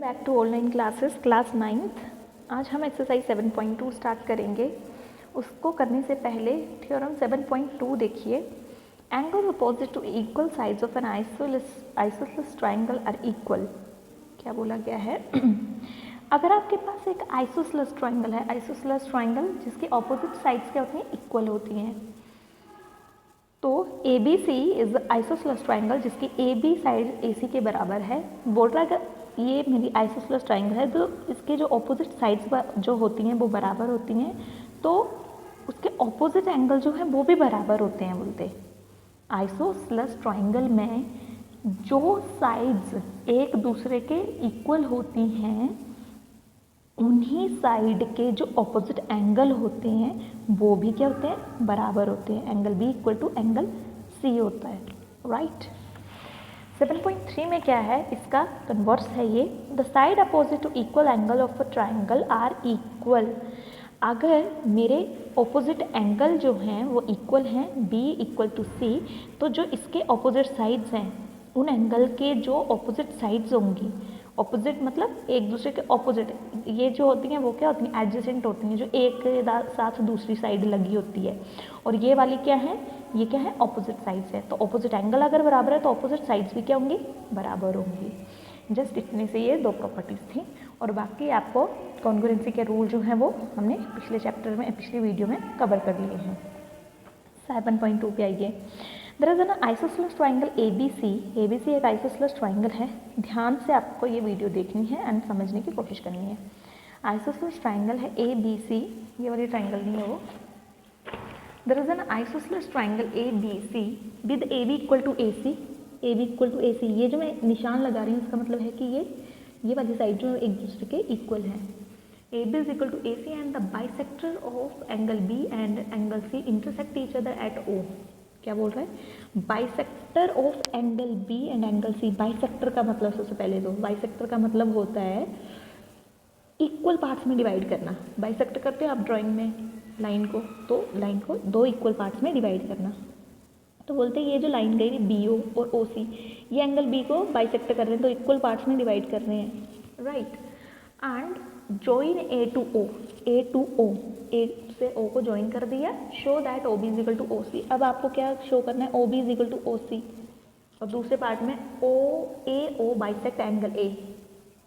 Back to online classes class 9th। आज हम exercise 7.2 start करेंगे। उसको करने से पहले थ्योरम 7.2 देखिए। Angle opposite to equal sides of an isosceles triangle are equal. क्या बोला गया है? अगर आपके पास एक आइसोसेलेस ट्राइंगल है, आइसोसेलेस ट्राइंगल जिसकी ऑपोजिट साइड्स क्या होती हैं? इक्वल होती हैं। तो A B C is isosceles triangle जिसकी ए बी साइड ए सी के बराबर है। बोल रहा है अगर ये मेरी आइसोसेलेस ट्राइंगल है तो इसके जो ऑपोजिट साइड्स जो होती हैं वो बराबर होती हैं, तो उसके ऑपोजिट एंगल जो है वो भी बराबर होते हैं। बोलते आइसोसेलेस ट्राइंगल में जो साइड्स एक दूसरे के इक्वल होती हैं उन्हीं साइड के जो ऑपोजिट एंगल होते हैं वो भी क्या होते हैं? बराबर होते हैं। Angle B equal to angle C होता है, राइट। 7.3 में क्या है? इसका कन्वर्स है ये। The side opposite to equal angle of a triangle are equal. अगर मेरे ऑपोजिट एंगल जो हैं वो इक्वल हैं, बी इक्वल टू सी, तो जो इसके ऑपोजिट साइड्स हैं उन एंगल के जो ऑपोजिट साइड्स होंगी, ऑपोजिट मतलब एक दूसरे के ऑपोजिट, ये जो होती हैं वो क्या होती हैं? एडजेसेंट होती हैं, जो एक के साथ दूसरी साइड लगी होती है। और ये वाली क्या है? ये क्या है? ऑपोजिट साइड्स है। तो ऑपोजिट एंगल अगर बराबर है तो ऑपोजिट साइड्स भी क्या होंगी? बराबर होंगी। जस्ट इतने से ये दो प्रॉपर्टीज़ थी, और बाकी आपको कॉन्ग्रुएंसी के रूल जो हैं वो हमने पिछले चैप्टर में, पिछली वीडियो में कवर कर लिए हैं। 7.2 पे आइए। There is an isosceles triangle A B C. A B C एक आइसोसेलेस ट्राइंगल है। ध्यान से आपको ये वीडियो देखनी है एंड समझने की कोशिश करनी है। आइसोसेलेस ट्राइंगल है ए बी सी, ये वाली ट्राइंगल नहीं है वो। There is an isosceles triangle A B C with A B equal to A C. A B equal to A C, ये जो मैं निशान लगा रही हूँ इसका मतलब है कि ये वाली साइड जो एक दूसरे के इक्वल है। A B is equal to A C and the bisector of angle B and angle C intersect each other at O. क्या बोल रहा है? Bisector of angle B and angle C. Bisector का मतलब सबसे पहले तो बाइसेक्टर का मतलब होता है इक्वल पार्ट्स में डिवाइड करना। बाइसेक्ट करते हैं आप ड्राइंग में लाइन को, तो लाइन को दो इक्वल पार्ट्स में डिवाइड करना। तो बोलते हैं ये जो लाइन गई बी ओ और ओ सी, ये एंगल बी को बाइसेक्ट कर रहे हैं, तो इक्वल पार्ट्स में डिवाइड कर रहे हैं, right. And join A to O, A to O, A से ओ को ज्वाइन कर दिया। Show that O B is equal to O C. अब आपको क्या शो करना है? O B is equal to O C. और दूसरे पार्ट में O bisect angle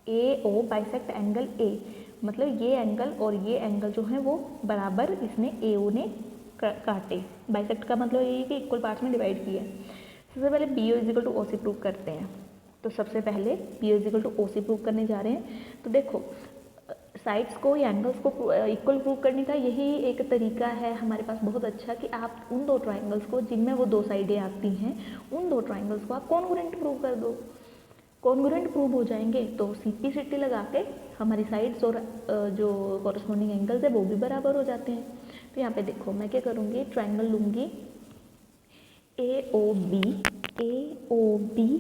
A O bisect angle A, मतलब ये एंगल और ये एंगल जो है वो बराबर इसने ए ओ ने काटे। बाइसेक्ट का मतलब ये है कि इक्वल पार्ट्स में डिवाइड किया। सबसे पहले B O is equal to O C prove करते हैं। तो सबसे पहले B O is equal to O C prove करने जा रहे हैं। तो देखो साइड्स को या एंगल्स को इक्वल प्रूव करने का यही एक तरीका है हमारे पास बहुत अच्छा, कि आप उन दो ट्राइंगल्स को जिनमें वो दो साइडें आती हैं, उन दो ट्राइंगल्स को आप कॉन्ग्रुएंट प्रूव कर दो। कॉन्ग्रुएंट प्रूव हो जाएंगे तो सीपी सिटी लगा के हमारी साइड्स और जो कॉरस्पॉन्डिंग एंगल्स है वो भी बराबर हो जाते हैं। तो यहाँ पे देखो मैं क्या करूँगी? ट्राइंगल लूँगी ए ओ बी,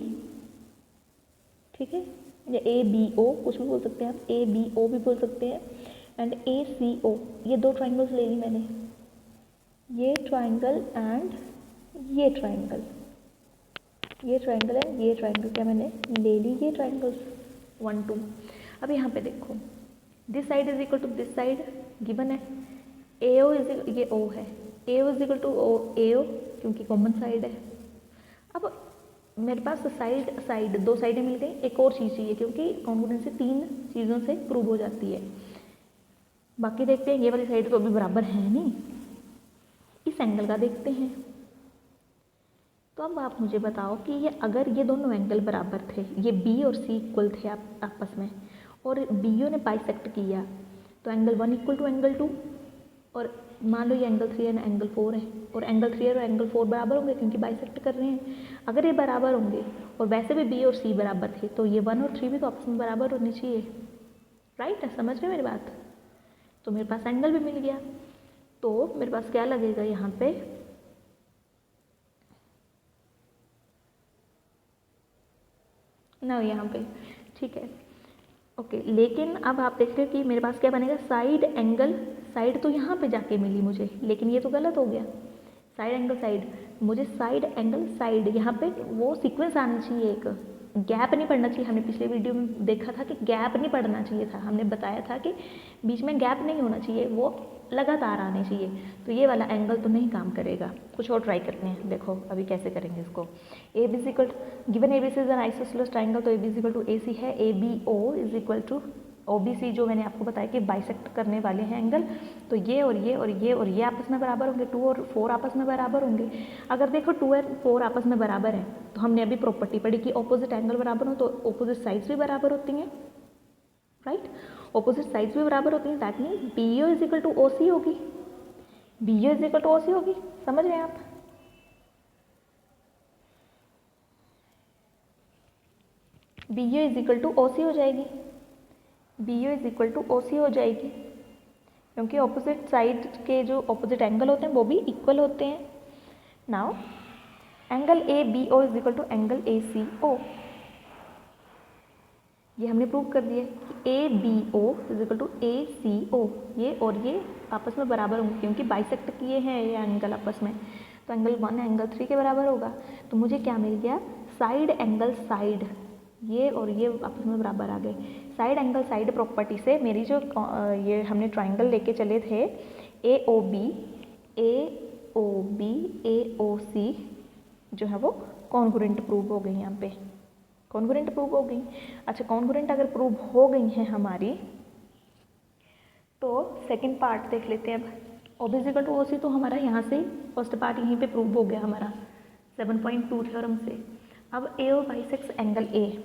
ठीक है, या ए बी ओ, कुछ भी बोल सकते हैं आप, ए बी ओ भी बोल सकते हैं, एंड ए सी ओ। ये दो ट्राइंगल्स ले ली मैंने, ये ट्राइंगल एंड ये ट्राइंगल, ये ट्राइंगल एंड ये ट्राइंगल क्या मैंने ले ली, ये ट्राइंगल्स 1 2। अब यहाँ पे देखो this side is equal to this side given है। ए ओ इज, ये ओ है, A O is equal to O A O क्योंकि कॉमन साइड है। अब मेरे पास साइड दो साइडें मिल गई। एक और चीज़ चाहिए क्योंकि कॉन्ग्रुएंसी 3 चीज़ों से प्रूव हो जाती है। बाकी देखते हैं, ये वाली साइड तो अभी बराबर है नहीं। इस एंगल का देखते हैं। तो अब आप मुझे बताओ कि ये अगर ये दोनों एंगल बराबर थे, ये बी और सी इक्वल थे आपस में, और बी ओ ने बाइसेक्ट किया, तो एंगल 1 इक्वल टू एंगल 2, और मान लो ये एंगल 3 एंड एंगल 4 है, और एंगल 3 और एंगल 4 बराबर होंगे क्योंकि बाइसेक्ट कर रहे हैं। अगर ये बराबर होंगे और वैसे भी बी और सी बराबर थे, तो ये 1 और 3 भी तो आपस में बराबर होने चाहिए, राइट। समझ रहे मेरी बात? तो मेरे पास एंगल भी मिल गया। तो मेरे पास क्या लगेगा यहाँ पे? ना यहाँ पे, ठीक है, ओके। लेकिन अब आप देख रहे हो कि मेरे पास क्या बनेगा? साइड एंगल, साइड तो यहाँ पे जाके मिली मुझे, लेकिन ये तो गलत हो गया। साइड एंगल साइड, मुझे साइड एंगल साइड, यहाँ पे वो सीक्वेंस आना चाहिए एक, गैप नहीं पड़ना चाहिए। हमने पिछले वीडियो में देखा था कि गैप नहीं पड़ना चाहिए था, हमने बताया था कि बीच में गैप नहीं होना चाहिए, वो लगातार आने चाहिए। तो ये वाला एंगल तो नहीं काम करेगा, कुछ और ट्राई करते हैं। देखो अभी कैसे करेंगे इसको। A B is equal given A B C is an isosceles triangle, तो A B is equal to A C है, A B O is equal to O B C, जो मैंने आपको बताया कि बाइसेक्ट करने वाले हैं एंगल। तो ये और ये और ये और ये आपस में बराबर होंगे, 2 और 4 आपस में बराबर होंगे। अगर देखो 2 और 4 आपस में बराबर है तो हमने अभी प्रॉपर्टी पढ़ी कि ऑपोजिट एंगल बराबर हो तो ऑपोजिट साइड्स भी बराबर होती हैं, राइट। ऑपोजिट साइड्स भी बराबर होती हैं, that means B O is equal to O C होगी, B O is equal to O C होगी। समझ रहे हैं आप? B O is equal to O C हो जाएगी, B O is equal to O C हो जाएगी, क्योंकि ऑपोजिट साइड के जो ऑपोजिट एंगल होते हैं वो भी इक्वल होते हैं। Now angle A B O is equal to angle A C O, ये हमने प्रूव कर दिया कि A B O is equal to A C O, ये और ये आपस में बराबर होंगे क्योंकि बाइसेक्ट किए हैं ये एंगल आपस में। तो एंगल 1 एंगल 3 के बराबर होगा। तो मुझे क्या मिल गया, साइड एंगल साइड, ये और ये आपस में बराबर आ गए। साइड एंगल साइड प्रॉपर्टी से मेरी जो ये हमने ट्राइंगल लेके चले थे ए ओ बी ए ओ सी जो है वो कॉन्ग्रुएंट प्रूव हो गई, यहाँ पे कॉन्ग्रुएंट प्रूव हो गई। अच्छा, कॉन्ग्रुएंट अगर प्रूव हो गई हैं हमारी तो सेकंड पार्ट देख लेते हैं। अब ओबिजिकल टू ओ सी तो हमारा यहाँ से फर्स्ट पार्ट यहीं पे प्रूव हो गया हमारा 7.2 थ्योरम से। अब ए ओ बाइसेक्स एंगल ए,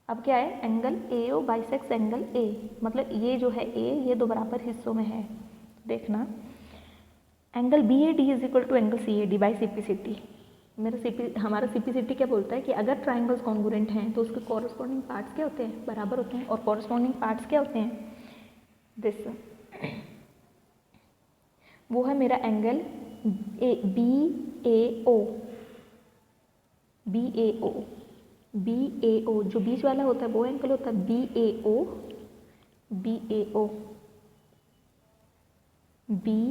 अब क्या है, angle A O bisects angle A, मतलब ये जो है ए, ये दो बराबर हिस्सों में है। देखना angle B A D is equal to angle C A D by CPCT. हमारा सिपिसिटी क्या बोलता है कि अगर ट्राइंगल्स कॉन्ग्रुएंट हैं तो उसके कॉरस्पॉन्डिंग पार्ट्स क्या होते हैं, बराबर होते हैं। और कॉरस्पॉन्डिंग पार्ट्स क्या होते हैं, दिस, वो है मेरा एंगल बी ए ओ, बी ए ओ, बी ए ओ जो बीच वाला होता है वो एंगल होता है बी ए ओ, बी ए ओ, बी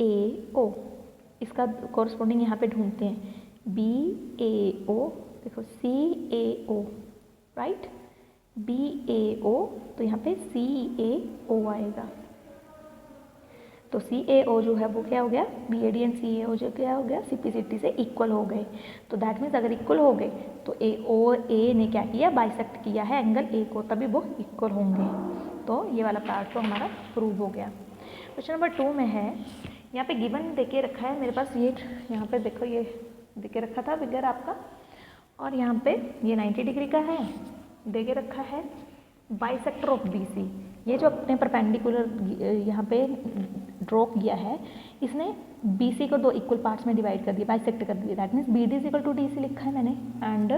ए ओ। इसका कॉरस्पॉन्डिंग यहाँ पे ढूंढते हैं, बी ए ओ, देखो सी ए ओ, राइट, बी ए ओ, तो यहाँ पे सी ए ओ आएगा। तो सी ए ओ जो है वो क्या हो गया, बी ए डी एंड सी ए ओ जो क्या हो गया, सिपिसिटी से इक्वल हो गए। तो दैट मीन्स अगर इक्वल हो गए तो ए ओ ए ने क्या किया, बाइसेक्ट किया है एंगल ए को, तभी वो इक्वल होंगे। तो ये वाला पार्ट तो हमारा प्रूव हो गया। क्वेश्चन नंबर 2 में है, यहाँ पे गिवन देके रखा है मेरे पास, ये यहाँ पे देखो ये देके रखा था फिगर आपका, और यहाँ पे ये 90 डिग्री का है, देके रखा है बाइसेक्टर ऑफ बी सी। ये जो अपने परपेंडिकुलर यहाँ पे ड्रॉ किया है, इसने बी सी को 2 इक्वल पार्ट्स में डिवाइड कर दिया, बाइसेक्ट कर दिया। That means B D is equal to D C लिखा है मैंने, and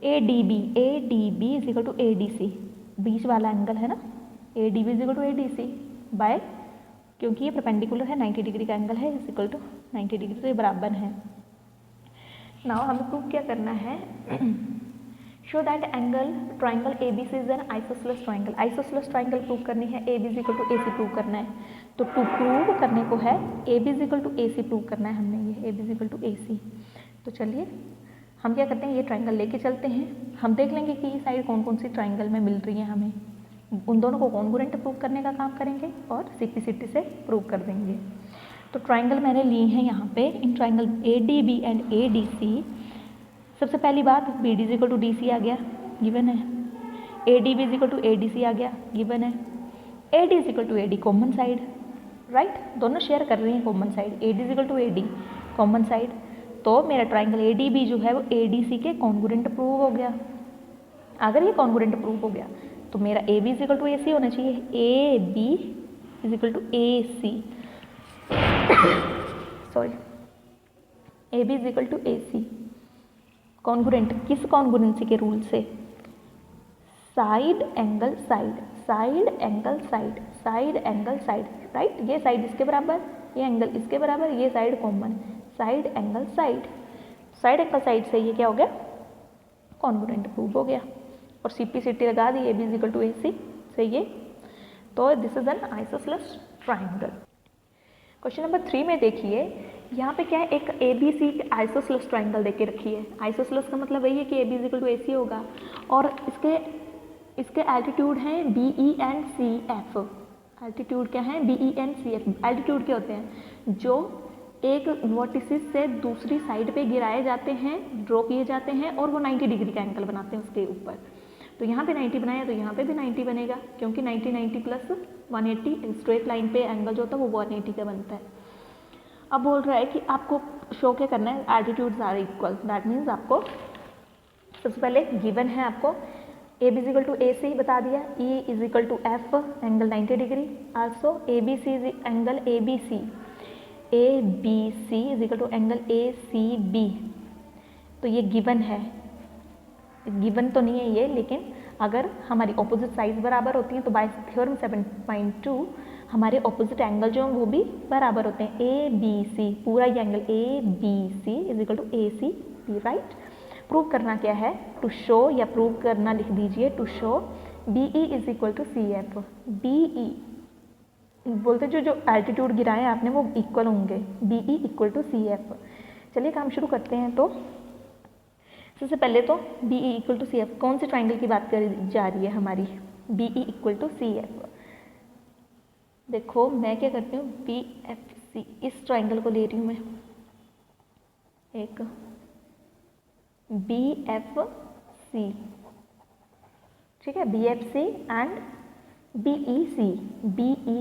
A D B is equal to A D C, बीच वाला एंगल है ना, A D B is equal to A D C by, क्योंकि ये परपेंडिकुलर है 90 डिग्री का एंगल है, इज इक्वल टू 90 डिग्री, तो ये बराबर है। नाउ हमें प्रूव क्या करना है, show that angle triangle A B C is an isosceles triangle. Isosceles triangle prove करनी है, A B is equal to A C prove करना है। तो टू प्रूव करने को है A B is equal to A C prove करना है हमने, ये A B is equal to A C. तो चलिए हम क्या करते हैं, ये ट्राइंगल लेके चलते हैं, हम देख लेंगे कि ये साइड कौन कौन सी ट्राइंगल में मिल रही है हमें, उन दोनों को कॉन्ग्रुएंट प्रूव करने का काम करेंगे और सिपिसिटी से प्रूव कर देंगे। तो ट्राइंगल मैंने ली है यहाँ पे, in triangle A D B and A D C. सबसे पहली बात, B D is equal to D C आ गया, गिवन है, A D B is equal to A D C आ गया, गिवन है, A D is equal to A D common side, right, दोनों शेयर कर रही हैं common side, A D is equal to A D common side. तो मेरा triangle A D B जो है वो ए डी सी के कॉन्ग्रुएंट प्रूव हो गया। अगर ये कॉन्ग्रुएंट प्रूव हो गया तो मेरा A B is equal to A C होना चाहिए, A B is equal to A C, sorry, A B is equal to A C. Congruent किस कॉन्ग्रुएंसी के रूल से, side angle side, side angle side, side angle side, right, ये side इसके बराबर, ये angle इसके बराबर, ये side common, side angle side, side angle side से ये क्या हो गया, कॉन्ग्रुएंट प्रूव हो गया। और सिपिसिटी लगा दी, A B is equal to A C, सही है। तो this is an isosceles triangle. Question number 3 में देखिए, यहाँ पे क्या है, एक A B C isosceles triangle देके रखी है। आइसोसेलेस का मतलब वही है कि A B equal to A C होगा, और इसके एल्टीट्यूड हैं B E and C F. Altitude क्या है, B E and C F. Altitude क्या होते हैं, जो एक वर्टिसिस से दूसरी साइड पे गिराए जाते हैं, ड्रॉ किए जाते हैं, और वो 90 डिग्री का एंगल बनाते हैं उसके ऊपर। तो यहाँ पे 90 बनाया तो यहाँ पे भी 90 बनेगा, क्योंकि 90 प्लस 180 स्ट्रेट लाइन पे एंगल जो होता है वो 180 का बनता है। अब बोल रहा है कि आपको शो क्या करना है, altitudes are equal. That means आपको सबसे पहले गिवन है, आपको A B equal to A C बता दिया, E is equal to F angle 90 degree, also A B C angle A B C is equal to angle A C B. तो ये given है, गिवन तो नहीं है ये, लेकिन अगर हमारी ऑपोजिट साइड बराबर होती हैं तो बाय थ्योरम 7.2 हमारे ऑपोजिट एंगल जो हैं वो भी बराबर होते हैं। ए बी सी, पूरा ये angle A B C is equal to A C B, right. Prove करना क्या है, टू शो, या प्रूव करना लिख दीजिए, to show B E is equal to C F. B E बोलते जो एल्टीट्यूड गिराए आपने वो इक्वल होंगे, B E equal to C F. चलिए काम शुरू करते हैं। तो सबसे पहले तो B E equal to C F, कौन से ट्राइंगल की बात करी जा रही है हमारी, B E equal to C F. देखो मैं क्या करती हूँ, बी एफ सी, इस ट्राइंगल को ले रही हूँ मैं, एक बी एफ सी, ठीक है, B F C and B E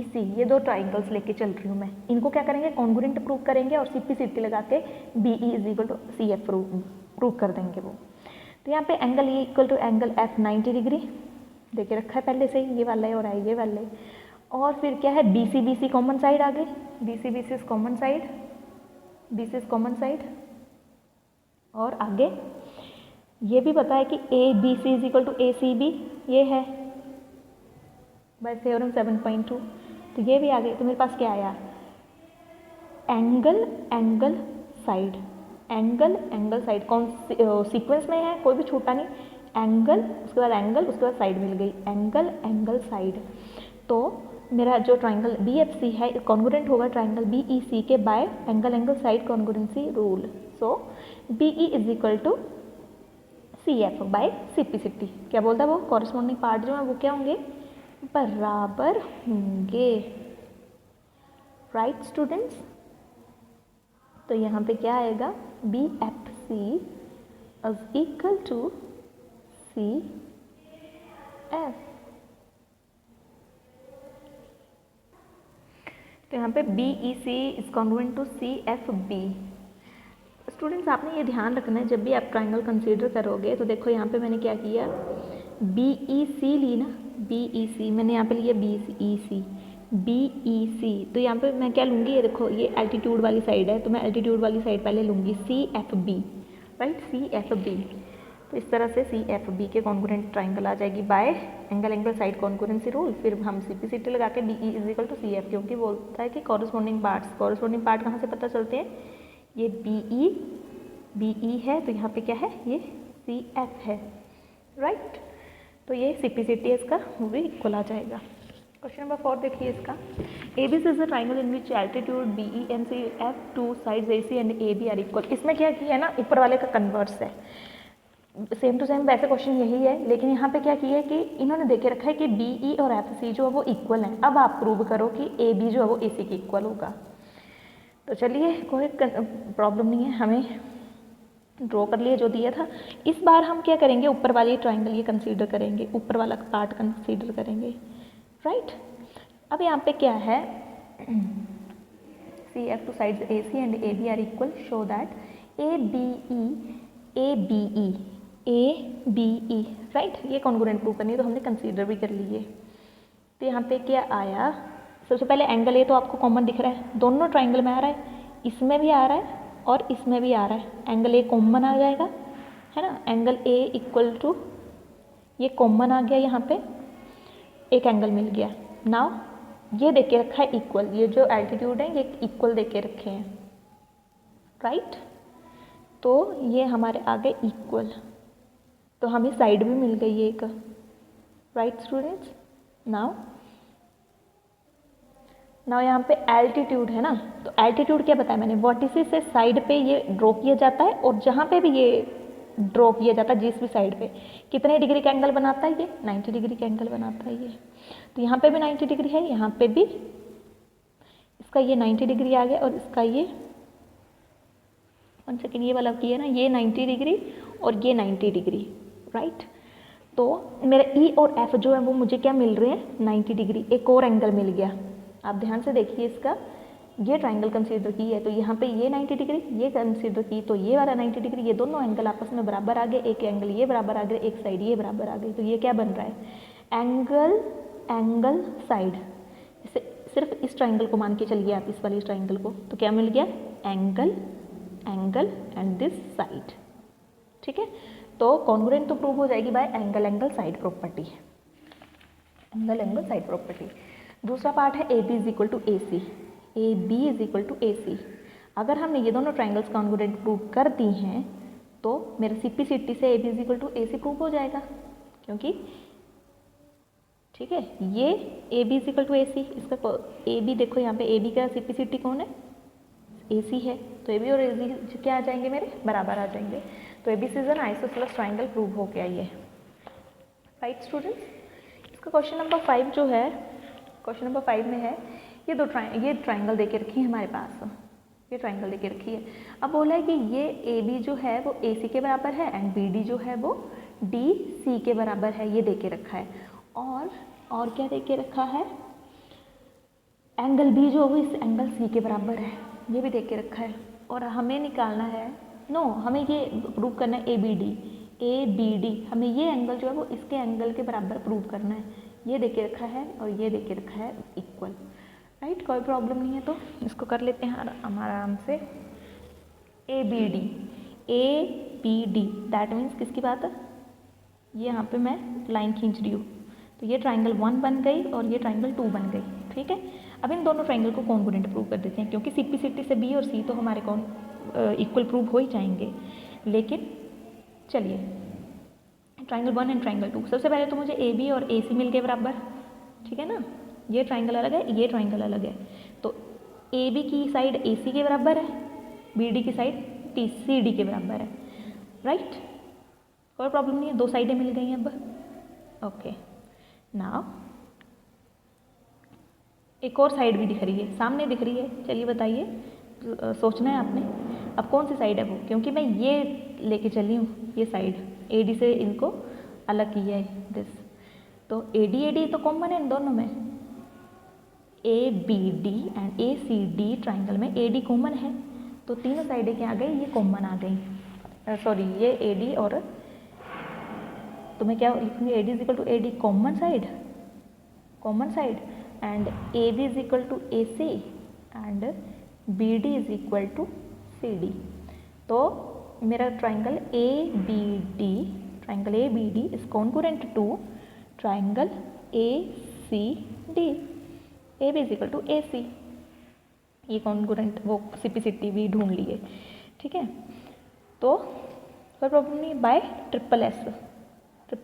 C, ये दो ट्राइंगल्स लेके चल रही हूँ मैं। इनको क्या करेंगे, कॉन्ग्रुएंट प्रूव करेंगे, और सिटी लगा के B E is equal to C F prove कर देंगे वो। तो यहाँ पे angle E equal to angle F 90 degree देके रखा है पहले से ही, ये वाला है और ये वाले। और फिर क्या है, बी सी कॉमन साइड आ गई, B C is common side, B C is common side. और आगे ये भी पता है कि A B C is equal to A C B, ये है बाय थ्योरम 7.2। तो ये भी आ गए। तो मेरे पास क्या आया, एंगल साइड, एंगल साइड कौन सीक्वेंस में है, कोई भी छूटा नहीं, एंगल उसके बाद एंगल उसके बाद साइड मिल गई, एंगल साइड। तो मेरा जो ट्राइंगल बी एफ सी है कॉन्ग्रुएंट होगा ट्राइंगल बी ई सी के by angle side congruency rule. So B E is equal to C F by सिटी। क्या बोलता है वो, कॉरेस्पॉन्डिंग पार्ट जो है वो क्या होंगे, बराबर होंगे, राइट स्टूडेंट्स। तो यहाँ पे क्या आएगा, B F C is equal to C F. तो यहाँ पे B E C is congruent to C F B. Students आपने ये ध्यान रखना है, जब भी आप ट्राइंगल कंसीडर करोगे तो देखो यहाँ पे मैंने क्या किया, बी ई सी ली ना, बी ई सी मैंने यहाँ पे लिया बी ई सी, बी ई सी। तो यहाँ पे मैं क्या लूँगी, ये देखो ये एल्टीट्यूड वाली साइड है, तो मैं एल्टीट्यूड वाली साइड पहले लूँगी, C F B, right, C F B. तो इस तरह से सी एफ बी के कॉन्ग्रुएंट ट्राइंगल आ जाएगी by angle side congruency rule. फिर हम सी लगा के B E is equal to C F, क्योंकि बोलता है कि कॉरेस्पॉन्डिंग पार्ट कहाँ से पता चलते हैं, ये बी ई है, तो यहाँ पे क्या है, ये सी एफ है, राइट। तो ये सिटी है इसका, वो भी इक्वल आ जाएगा। क्वेश्चन नंबर 4 देखिए इसका, A B C is a triangle in which altitude B E and C F to sides A C and A B are equal. इसमें क्या किया है ना, ऊपर वाले का कन्वर्स है, सेम टू सेम वैसे क्वेश्चन यही है, लेकिन यहाँ पे क्या किया है कि इन्होंने देखे रखा है कि बी ई और एफ सी जो है वो इक्वल हैं। अब आप प्रूव करो कि ए बी जो है वो ए सी के इक्वल होगा। तो चलिए कोई प्रॉब्लम नहीं है, हमें ड्रॉ कर लिया जो दिया था। इस बार हम क्या करेंगे, ऊपर वाली ट्राइंगल ये कंसीडर करेंगे, ऊपर वाला पार्ट कंसीडर करेंगे, राइट। अब यहाँ पे क्या है, C F to sides A C and A B are equal, show that A B E, right. ये कॉन्ग्रुएंट प्रूव करनी है, तो हमने कंसीडर भी कर लिए। तो यहाँ पे क्या आया, सबसे पहले एंगल ए तो आपको कॉमन दिख रहा है, दोनों ट्राइंगल में आ रहा है, इसमें भी आ रहा है और इसमें भी आ रहा है। एंगल ए कॉमन आ जाएगा, है ना, एंगल ए इक्वल टू, ये कॉमन आ गया, यहाँ पे एक एंगल मिल गया। नाउ ये देख के रखा है इक्वल, ये जो एल्टीट्यूड है ये इक्वल देख के रखे हैं, राइट। तो ये हमारे आगे इक्वल, तो हमें साइड भी मिल गई है एक, राइट स्टूडेंट्स। नाउ ना यहाँ पे एल्टीट्यूड है ना, तो एल्टीट्यूड क्या बताया मैंने, वर्टिसेस से साइड पे ये ड्रॉ किया जाता है, और जहाँ पे भी ये ड्रॉ किया जाता है जिस भी साइड पे, कितने डिग्री का एंगल बनाता है ये, 90 डिग्री का एंगल बनाता है ये। तो यहाँ पे भी 90 डिग्री है, यहाँ पे भी इसका ये 90 डिग्री आ गया, और इसका ये 1 सेकेंड, ये वाला किया ना, ये 90 डिग्री और ये 90 डिग्री, राइट। तो मेरा ई और एफ जो है वो मुझे क्या मिल रहे हैं, 90 डिग्री। एक और एंगल मिल गया, आप ध्यान से देखिए इसका, ये ट्राइंगल कंसीडर की है, तो यहाँ पे ये 90 डिग्री, ये कंसीडर की, तो ये वाला 90 डिग्री, ये दोनों एंगल आपस में बराबर आ गए, एक एंगल ये बराबर आ गए, एक साइड ये बराबर आ गई, तो ये क्या बन रहा है, एंगल एंगल साइड। इसे सिर्फ इस ट्राइंगल को मान के चलिए आप, इस वाले ट्राइंगल को, तो क्या मिल गया, angle angle and this side, ठीक है। तो कॉन्ग्रुएंट तो प्रूव हो जाएगी by angle angle side property, angle angle side property. दूसरा पार्ट है A B is equal to A C, A B is equal to A C. अगर हमने ये दोनों ट्राइंगल्स कॉन्ग्रुएंट प्रूव कर दी हैं तो मेरे सीपीसीटी से A B is equal to A C prove हो जाएगा, क्योंकि ठीक है, ये A B is equal to A C, इसका ए बी देखो यहाँ पे ए बी का सीपीसीटी कौन है, ए सी है, तो ए बी और ए सी क्या आ जाएंगे मेरे, बराबर आ जाएंगे। तो A B C is an isosceles triangle prove हो गया ये, राइट स्टूडेंट्स। इसका क्वेश्चन नंबर 5 जो है, क्वेश्चन नंबर 5 में है, ये ये ट्राइंगल देके रखी है हमारे पास, ये ट्राइंगल देके रखी है। अब बोला है कि ये ए बी जो है वो ए सी के बराबर है, एंड बी डी जो है वो डी सी के बराबर है, ये देके रखा है। और क्या देके रखा है, एंगल बी जो वो इस एंगल सी के बराबर है, ये भी देके रखा है। और हमें निकालना है, हमें ये प्रूव करना है ए बी डी, हमें ये एंगल जो है वो इसके एंगल के बराबर प्रूव करना है, ये देके रखा है और ये देके रखा है इक्वल, राइट। कोई प्रॉब्लम नहीं है, तो इसको कर लेते हैं हमारा आराम से। A B D that means किसकी बात है, ये यहाँ पे मैं लाइन खींच रही हूँ, तो ये ट्राइंगल 1 बन गई और ये ट्राइंगल 2 बन गई, ठीक है। अब इन दोनों ट्राइंगल को कॉन्ग्रुएंट प्रूव कर देते हैं, क्योंकि सीपीसीटी से बी और सी तो हमारे इक्वल प्रूव हो ही जाएंगे। लेकिन चलिए, ट्राइंगल 1 एंड ट्राइंगल 2, सबसे पहले तो मुझे ए बी और ए सी मिल गए बराबर, ठीक है ना। ये ट्राइंगल अलग है, ये ट्राइंगल अलग है, तो ए बी की साइड ए सी के बराबर है, बी डी की साइड टी सी डी के बराबर है, राइट। कोई प्रॉब्लम नहीं है, दो साइडें मिल गई हैं अब, ओके। नाउ एक और साइड भी दिख रही है, सामने दिख रही है, चलिए बताइए, सोचना है आपने अब कौन सी साइड है वो, क्योंकि मैं ये लेके चली हूँ, ये साइड ए डी से इनको अलग किया है दिस, तो ए डी तो कॉमन है इन दोनों में, A B D and A C D triangle में ए डी कॉमन है, तो तीनों साइडें क्या आ गई, ये कॉमन आ गई, सॉरी ये ए डी, और तो मैं क्या लिखूँगी, A D is equal to A D common side, and A B is equal to A C and B D is equal to C D. तो मेरा triangle A B D is congruent to triangle A C D, A B is equal to A C, ये congruent वो CPCT भी ढूंढ लिए, ठीक है। तो कोई प्रॉब्लम नहीं, bye triple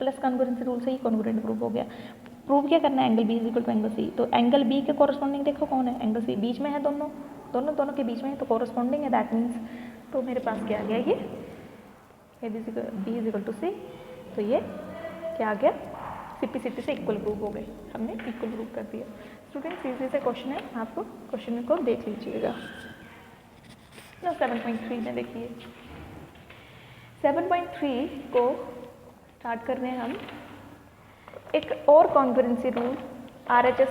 S congruency rule से ही कॉन्ग्रुएंट प्रूव हो गया। प्रूव क्या करना है, angle B is equal to angle C, तो एंगल बी के कॉरस्पॉन्डिंग देखो कौन है, एंगल सी, बीच में है, दोनों के बीच में है, तो कॉरस्पॉन्डिंग है, दैट मीन्स तो मेरे पास क्या आ गया, ये बी इज इक्वल टू सी, तो ये क्या आ गया, सीपीसीटी से इक्वल प्रूव हो गए, हमने इक्वल प्रूव कर दिया। स्टूडेंट्स इजी से क्वेश्चन है, आपको क्वेश्चन को देख लीजिएगा ना। 7.3 में देखिए, 7.3 को स्टार्ट कर रहे हैं हम, एक और कॉन्ग्रुएंसी रूल आरएचएस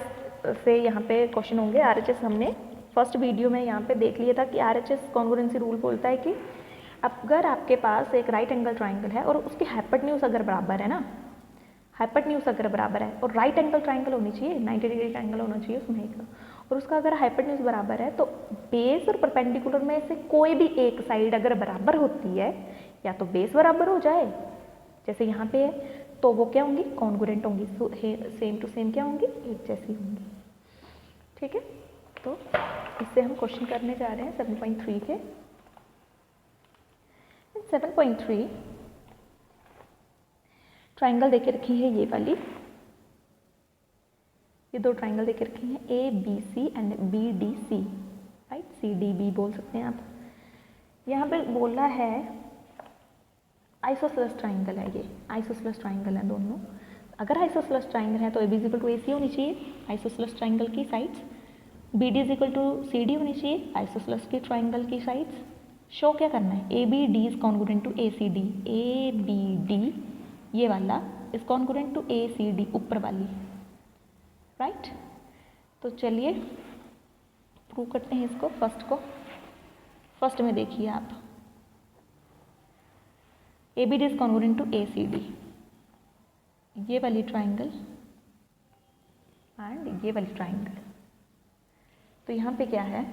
से यहाँ पे क्वेश्चन होंगे। आरएचएस हमने फर्स्ट वीडियो में यहाँ पे देख लिया था कि आरएचएस कॉन्ग्रुएंसी रूल बोलता है कि अगर आपके पास एक राइट एंगल ट्राइंगल है और उसकी हाइपोटेन्यूज अगर बराबर है ना, हाइपोटेन्यूज अगर बराबर है और राइट एंगल ट्राइंगल होनी चाहिए, 90 डिग्री का एंगल होना चाहिए उसमें एक, और उसका अगर हाइपोटेन्यूज बराबर है तो बेस और परपेंडिकुलर में से कोई भी एक साइड अगर बराबर होती है, या तो बेस बराबर हो जाए जैसे यहाँ पे है, तो वो क्या होंगी, कॉन्ग्रुएंट होंगी, सेम टू सेम क्या होंगी, एक जैसी होंगी, ठीक है। तो इससे हम क्वेश्चन करने जा रहे हैं 7.3 के। 7.3 ट्राइंगल देके रखी है ये वाली, ये दो ट्राइंगल देखे रखे हैं ABC and BDC, right, CDB बोल सकते हैं आप। यहाँ पे बोला है आइसोसेलेस ट्राइंगल है, ये आइसोसेलेस ट्राइंगल है दोनों। अगर आइसोसेलेस ट्राइंगल है तो AB is equal to AC होनी चाहिए आइसोसेलेस ट्राइंगल की sides, BD is equal to CD होनी चाहिए आइसोसेलेस की ट्राइंगल की साइड्स। शो क्या करना है, ABD is congruent to ACD, ABD ये वाला इज कॉन्ग्रुएंट टू ACD ऊपर वाली, राइट। तो चलिए प्रूव करते हैं इसको, फर्स्ट में देखिए आप, ABD is congruent to ACD, ये वाली ट्राइंगल एंड ये वाली ट्राइंगल। तो यहाँ पे क्या है,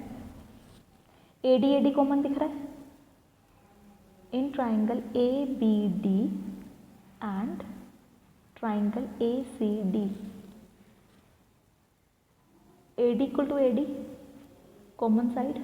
AD कॉमन दिख रहा है in triangle ABD and triangle ACD, AD equal to AD common side